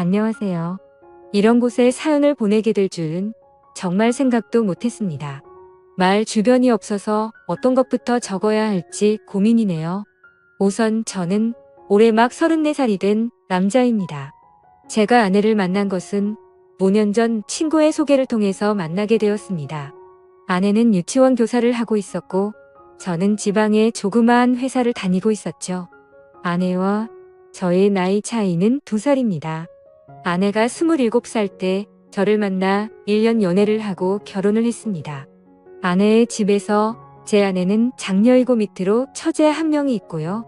안녕하세요. 이런 곳에 사연을 보내게 될 줄은 정말 생각도 못했습니다. 말 주변이 없어서 어떤 것부터 적어야 할지 고민이네요. 우선 저는 올해 막 34살이 된 남자입니다. 제가 아내를 만난 것은 5년 전 친구의 소개를 통해서 만나게 되었습니다. 아내는 유치원 교사를 하고 있었고 저는 지방의 조그마한 회사를 다니고 있었죠. 아내와 저의 나이 차이는 2살입니다. 아내가 27살 때 저를 만나 1년 연애를 하고 결혼을 했습니다. 아내의 집에서 제 아내는 장녀이고 밑으로 처제 한 명이 있고요.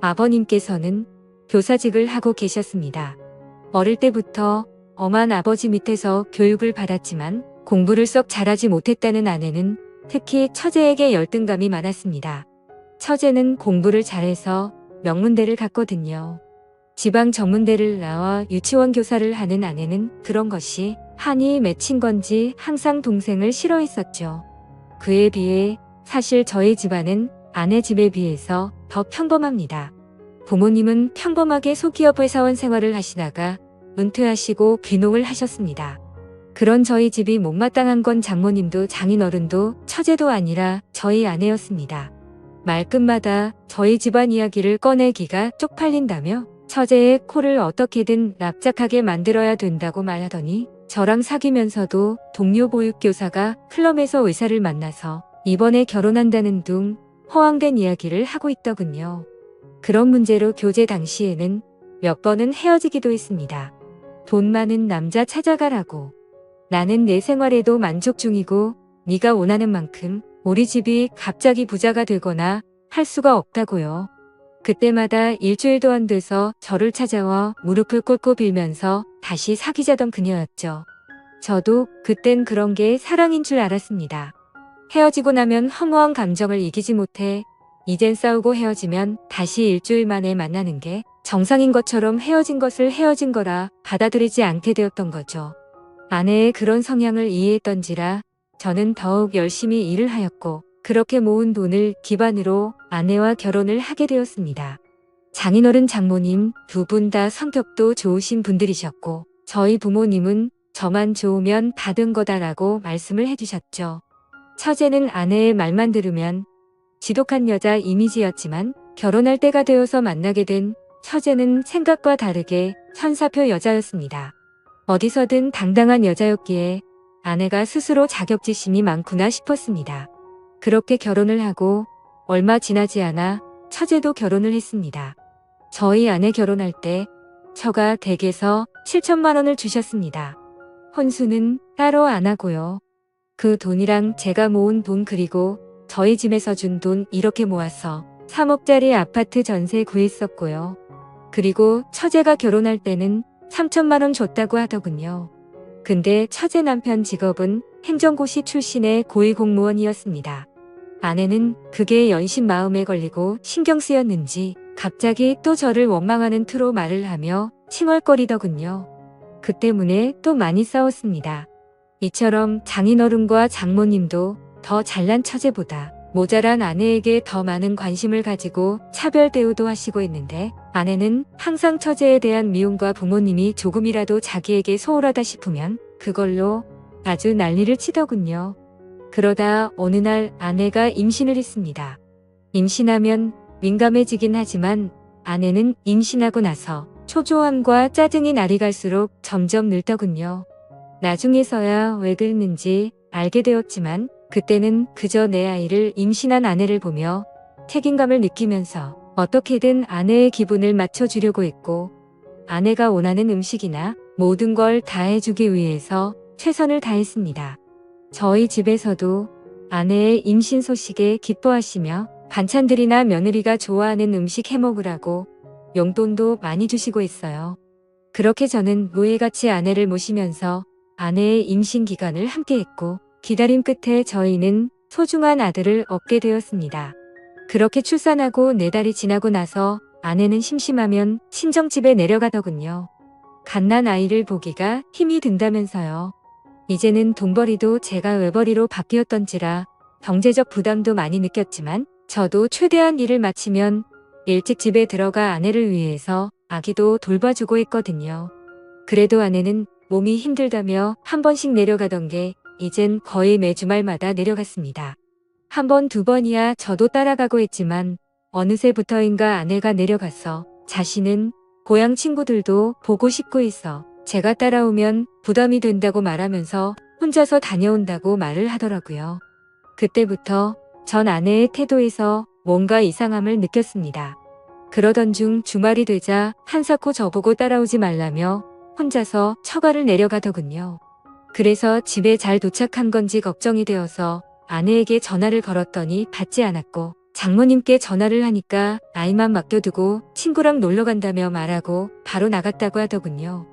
아버님께서는 교사직을 하고 계셨습니다. 어릴 때부터 엄한 아버지 밑에서 교육을 받았지만 공부를 썩 잘하지 못했다는 아내는 특히 처제에게 열등감이 많았습니다. 처제는 공부를 잘해서 명문대를 갔거든요. 지방 전문대를 나와 유치원 교사를 하는 아내는 그런 것이 한이 맺힌 건지 항상 동생을 싫어했었죠. 그에 비해 사실 저희 집안은 아내 집에 비해서 더 평범합니다. 부모님은 평범하게 소기업 회사원 생활을 하시다가 은퇴하시고 귀농을 하셨습니다. 그런 저희 집이 못마땅한 건 장모님도 장인어른도 처제도 아니라 저희 아내였습니다. 말끝마다 저희 집안 이야기를 꺼내기가 쪽팔린다며 처제의 코를 어떻게든 납작하게 만들어야 된다고 말하더니 저랑 사귀면서도 동료 보육교사가 클럽에서 의사를 만나서 이번에 결혼한다는 둥 허황된 이야기를 하고 있더군요. 그런 문제로 교제 당시에는 몇 번은 헤어지기도 했습니다. 돈 많은 남자 찾아가라고. 나는 내 생활에도 만족 중이고 네가 원하는 만큼 우리 집이 갑자기 부자가 되거나 할 수가 없다고요. 그때마다 일주일도 안 돼서 저를 찾아와 무릎을 꿇고 빌면서 다시 사귀자던 그녀였죠. 저도 그땐 그런 게 사랑인 줄 알았습니다. 헤어지고 나면 허무한 감정을 이기지 못해 이젠 싸우고 헤어지면 다시 일주일 만에 만나는 게 정상인 것처럼 헤어진 것을 헤어진 거라 받아들이지 않게 되었던 거죠. 아내의 그런 성향을 이해했던지라 저는 더욱 열심히 일을 하였고 그렇게 모은 돈을 기반으로 아내와 결혼을 하게 되었습니다. 장인어른 장모님 두 분 다 성격도 좋으신 분들이셨고 저희 부모님은 저만 좋으면 다 된 거다라고 말씀을 해주셨죠. 처제는 아내의 말만 들으면 지독한 여자 이미지였지만 결혼할 때가 되어서 만나게 된 처제는 생각과 다르게 천사표 여자였습니다. 어디서든 당당한 여자였기에 아내가 스스로 자격지심이 많구나 싶었습니다. 그렇게 결혼을 하고 얼마 지나지 않아 처제도 결혼을 했습니다. 저희 아내 결혼할 때 처가 댁에서 7천만 원을 주셨습니다. 혼수는 따로 안 하고요. 그 돈이랑 제가 모은 돈 그리고 저희 집에서 준 돈 이렇게 모아서 3억짜리 아파트 전세 구했었고요. 그리고 처제가 결혼할 때는 3천만 원 줬다고 하더군요. 근데 처제 남편 직업은 행정고시 출신의 고위공무원이었습니다. 아내는 그게 연신 마음에 걸리고 신경 쓰였는지 갑자기 또 저를 원망하는 투로 말을 하며 칭얼거리더군요. 그 때문에 또 많이 싸웠습니다. 이처럼 장인어른과 장모님도 더 잘난 처제보다 모자란 아내에게 더 많은 관심을 가지고 차별 대우도 하시고 있는데 아내는 항상 처제에 대한 미움과 부모님이 조금이라도 자기에게 소홀하다 싶으면 그걸로 아주 난리를 치더군요. 그러다 어느 날 아내가 임신을 했습니다. 임신하면 민감해지긴 하지만 아내는 임신하고 나서 초조함과 짜증이 날이 갈수록 점점 늘더군요. 나중에서야 왜 그랬는지 알게 되었지만 그때는 그저 내 아이를 임신한 아내를 보며 책임감을 느끼면서 어떻게든 아내의 기분을 맞춰주려고 했고 아내가 원하는 음식이나 모든 걸 다 해주기 위해서 최선을 다했습니다. 저희 집에서도 아내의 임신 소식에 기뻐하시며 반찬들이나 며느리가 좋아하는 음식 해먹으라고 용돈도 많이 주시고 있어요. 그렇게 저는 노예같이 아내를 모시면서 아내의 임신 기간을 함께했고 기다림 끝에 저희는 소중한 아들을 얻게 되었습니다. 그렇게 출산하고 4달이 지나고 나서 아내는 심심하면 친정집에 내려가더군요. 갓난 아이를 보기가 힘이 든다면서요. 이제는 돈벌이도 제가 외벌이로 바뀌었던지라 경제적 부담도 많이 느꼈지만 저도 최대한 일을 마치면 일찍 집에 들어가 아내를 위해서 아기도 돌봐주고 했거든요. 그래도 아내는 몸이 힘들다며 한 번씩 내려가던 게 이젠 거의 매주말마다 내려갔습니다. 한 번, 두 번이야 저도 따라가고 했지만 어느새부터인가 아내가 내려가서 자신은 고향 친구들도 보고 싶고 있어 제가 따라오면 부담이 된다고 말하면서 혼자서 다녀온다고 말을 하더라고요. 그때부터 전 아내의 태도에서 뭔가 이상함을 느꼈습니다. 그러던 중 주말이 되자 한사코 저보고 따라오지 말라며 혼자서 처가를 내려가더군요. 그래서 집에 잘 도착한 건지 걱정이 되어서 아내에게 전화를 걸었더니 받지 않았고 장모님께 전화를 하니까 아이만 맡겨두고 친구랑 놀러 간다며 말하고 바로 나갔다고 하더군요.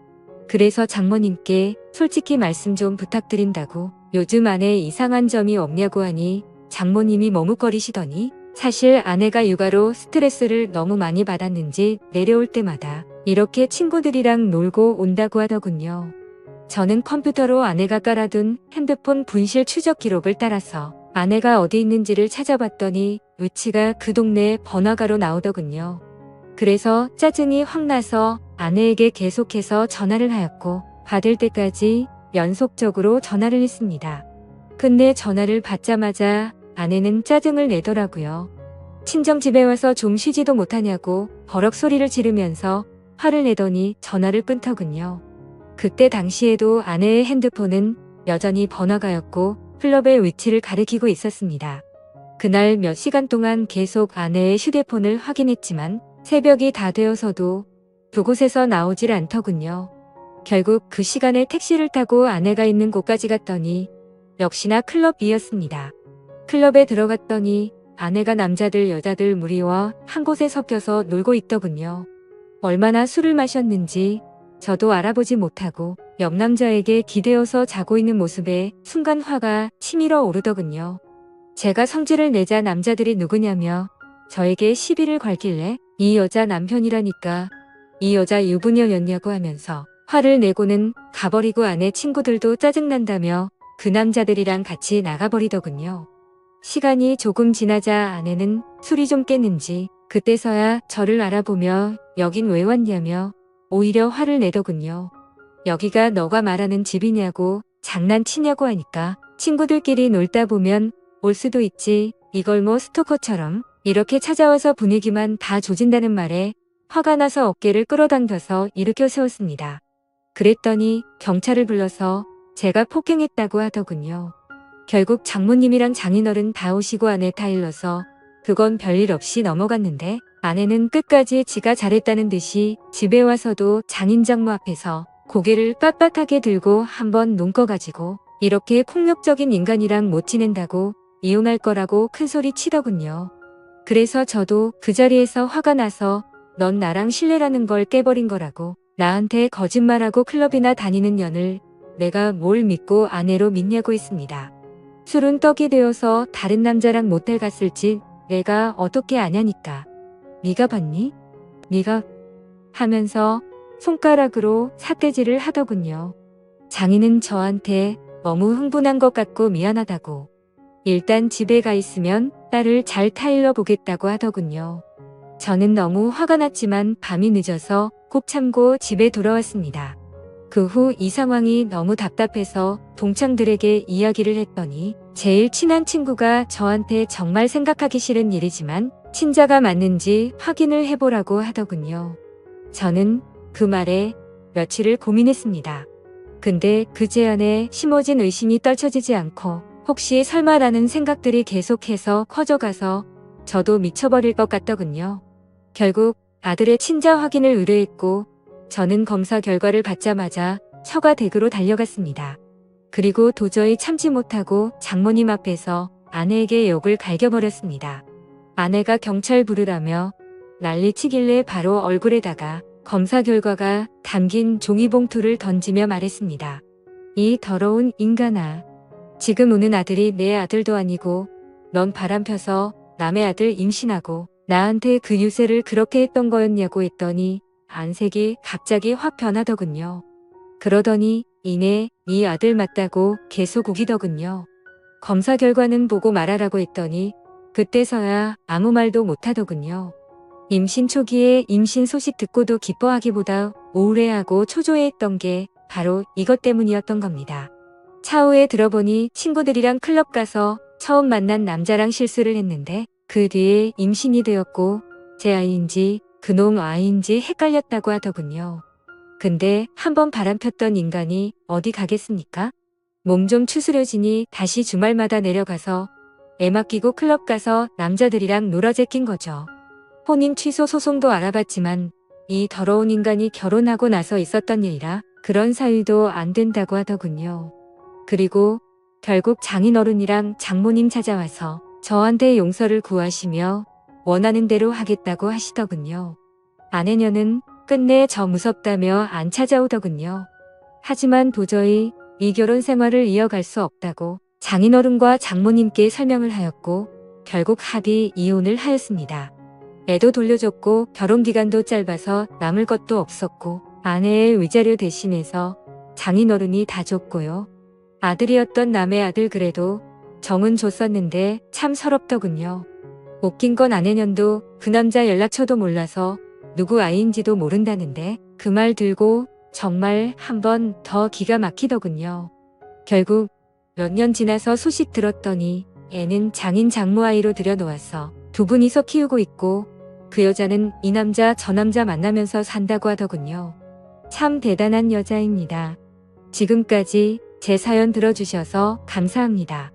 그래서 장모님께 솔직히 말씀 좀 부탁드린다고 요즘 아내 이상한 점이 없냐고 하니 장모님이 머뭇거리시더니 사실 아내가 육아로 스트레스를 너무 많이 받았는지 내려올 때마다 이렇게 친구들이랑 놀고 온다고 하더군요. 저는 컴퓨터로 아내가 깔아둔 핸드폰 분실 추적 기록을 따라서 아내가 어디 있는지를 찾아봤더니 위치가 그 동네 번화가로 나오더군요. 그래서 짜증이 확 나서 아내에게 계속해서 전화를 하였고 받을 때까지 연속적으로 전화를 했습니다. 근데 전화를 받자마자 아내는 짜증을 내더라고요. 친정집에 와서 좀 쉬지도 못하냐고 버럭 소리를 지르면서 화를 내더니 전화를 끊더군요. 그때 당시에도 아내의 핸드폰은 여전히 번화가였고 클럽의 위치를 가리키고 있었습니다. 그날 몇 시간 동안 계속 아내의 휴대폰을 확인했지만 새벽이 다 되어서도 그곳에서 나오질 않더군요. 결국 그 시간에 택시를 타고 아내가 있는 곳까지 갔더니 역시나 클럽이었습니다. 클럽에 들어갔더니 아내가 남자들 여자들 무리와 한 곳에 섞여서 놀고 있더군요. 얼마나 술을 마셨는지 저도 알아보지 못하고 옆 남자에게 기대어서 자고 있는 모습에 순간 화가 치밀어 오르더군요. 제가 성질을 내자 남자들이 누구냐며 저에게 시비를 걸길래 이 여자 남편이라니까 이 여자 유부녀였냐고 하면서 화를 내고는 가버리고 아내 친구들도 짜증난다며 그 남자들이랑 같이 나가버리더군요. 시간이 조금 지나자 아내는 술이 좀 깼는지 그때서야 저를 알아보며 여긴 왜 왔냐며 오히려 화를 내더군요. 여기가 너가 말하는 집이냐고 장난치냐고 하니까 친구들끼리 놀다 보면 올 수도 있지 이걸 뭐 스토커처럼 이렇게 찾아와서 분위기만 다 조진다는 말에 화가 나서 어깨를 끌어당겨서 일으켜 세웠습니다. 그랬더니 경찰을 불러서 제가 폭행했다고 하더군요. 결국 장모님이랑 장인어른 다 오시고 아내 다 일러서 그건 별일 없이 넘어갔는데 아내는 끝까지 지가 잘했다는 듯이 집에 와서도 장인장모 앞에서 고개를 빳빳하게 들고 한번 눈 꺼가지고 이렇게 폭력적인 인간이랑 못 지낸다고 이혼할 거라고 큰소리 치더군요. 그래서 저도 그 자리에서 화가 나서 넌 나랑 실례라는 걸 깨버린 거라고 나한테 거짓말하고 클럽이나 다니는 년을 내가 뭘 믿고 아내로 믿냐고 했습니다. 술은 떡이 되어서 다른 남자랑 모텔 갔을지 내가 어떻게 아냐니까. 네가 봤니? 네가 하면서 손가락으로 삿대질을 하더군요. 장인은 저한테 너무 흥분한 것 같고 미안하다고. 일단 집에 가 있으면 딸을 잘 타일러 보겠다고 하더군요. 저는 너무 화가 났지만 밤이 늦어서 꼭 참고 집에 돌아왔습니다. 그 후 이 상황이 너무 답답해서 동창들에게 이야기를 했더니 제일 친한 친구가 저한테 정말 생각하기 싫은 일이지만 친자가 맞는지 확인을 해보라고 하더군요. 저는 그 말에 며칠을 고민했습니다. 근데 그 제안에 심어진 의심이 떨쳐지지 않고 혹시 설마라는 생각들이 계속해서 커져가서 저도 미쳐버릴 것 같더군요. 결국 아들의 친자 확인을 의뢰했고 저는 검사 결과를 받자마자 처가 댁으로 달려갔습니다. 그리고 도저히 참지 못하고 장모님 앞에서 아내에게 욕을 갈겨버렸습니다. 아내가 경찰 부르라며 난리치길래 바로 얼굴에다가 검사 결과가 담긴 종이봉투를 던지며 말했습니다. 이 더러운 인간아. 지금 우는 아들이 내 아들도 아니고 넌 바람펴서 남의 아들 임신하고 나한테 그 유세를 그렇게 했던 거였냐고 했더니 안색이 갑자기 확 변하더군요. 그러더니 이내 네 아들 맞다고 계속 우기더군요. 검사 결과는 보고 말하라고 했더니 그때서야 아무 말도 못하더군요. 임신 초기에 임신 소식 듣고도 기뻐하기보다 우울해하고 초조해했던 게 바로 이것 때문이었던 겁니다. 차후에 들어보니 친구들이랑 클럽 가서 처음 만난 남자랑 실수를 했는데 그 뒤에 임신이 되었고 제 아이인지 그놈 아이인지 헷갈렸다고 하더군요. 근데 한번 바람 폈던 인간이 어디 가겠습니까? 몸 좀 추스려지니 다시 주말마다 내려가서 애 맡기고 클럽 가서 남자들이랑 놀아 제낀 거죠. 혼인 취소 소송도 알아봤지만 이 더러운 인간이 결혼하고 나서 있었던 일이라 그런 사유도 안 된다고 하더군요. 그리고 결국 장인어른이랑 장모님 찾아와서 저한테 용서를 구하시며 원하는 대로 하겠다고 하시더군요. 아내녀는 끝내 저 무섭다며 안 찾아오더군요. 하지만 도저히 이 결혼 생활을 이어갈 수 없다고 장인어른과 장모님께 설명을 하였고 결국 합의 이혼을 하였습니다. 애도 돌려줬고 결혼 기간도 짧아서 남을 것도 없었고 아내의 위자료 대신해서 장인어른이 다 줬고요. 아들이었던 남의 아들 그래도 정은 줬었는데 참 서럽더군요. 웃긴 건 아내년도 그 남자 연락처도 몰라서 누구 아이인지도 모른다는데 그 말 들고 정말 한 번 더 기가 막히더군요. 결국 몇 년 지나서 소식 들었더니 애는 장인 장모 아이로 들여놓아서 두 분이서 키우고 있고 그 여자는 이 남자 저 남자 만나면서 산다고 하더군요. 참 대단한 여자입니다. 지금까지 제 사연 들어주셔서 감사합니다.